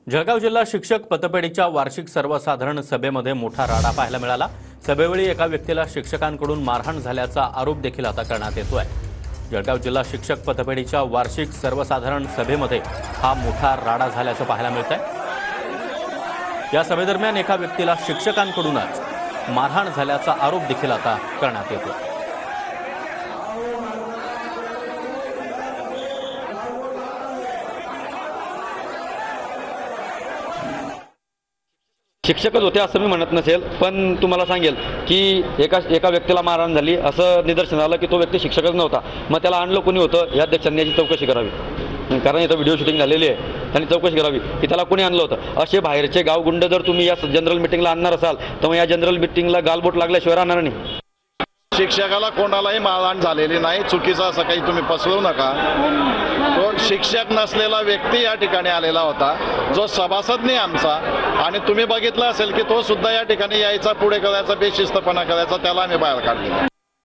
जळगाव जिल्हा शिक्षक पतपेढीच्या वार्षिक सर्वसाधारण सभेमध्ये मोठा राडा पाहायला मिळाला। सभेवेळी एका व्यक्तीला शिक्षकांकडून मारहाण झाल्याचा आरोप देखील आता करण्यात येतोय। जळगाव जिल्हा शिक्षक पतपेढीच्या वार्षिक सर्वसाधारण सभेमध्ये हा मोठा राडा झाल्याचं पाहायला मिळतंय। या सभेदरम्यान एका व्यक्तीला शिक्षकांकडूनच मारहाण झाल्याचा आरोप देखील आता करण्यात येतोय। शिक्षकच होते असं मी म्हणत नसेल, पण तुम्हाला सांगेल की एका व्यक्तीला मारहाण झाली असं निदर्शन आलं की तो व्यक्ती शिक्षकच नव्हता। मग त्याला आणलं कोणी होतं या अध्यक्षांनी याची चौकशी करावी, कारण इथं व्हिडिओ शूटिंग झालेली आहे। त्यांनी चौकशी करावी की त्याला कोणी आणलं होतं। असे बाहेरचे गावगुंड जर तुम्ही या जनरल मीटिंगला आणणार असाल तर मग या जनरल मीटिंगला गालबोट लागल्याशिवाय राहणार नाही। शिक्षकाला कोणालाही मारहाण झालेली नाही, चुकीचं असं काही तुम्ही पसरवू नका। तो शिक्षक नसलेला व्यक्ती या ठिकाणी आलेला होता, जो सभासद नाही आमचा, आणि तुम्ही बघितलं असेल की तो सुद्धा या ठिकाणी यायचा, पुढे करायचा, बेशिस्तपणा करायचा, त्याला आम्ही बाहेर काढले।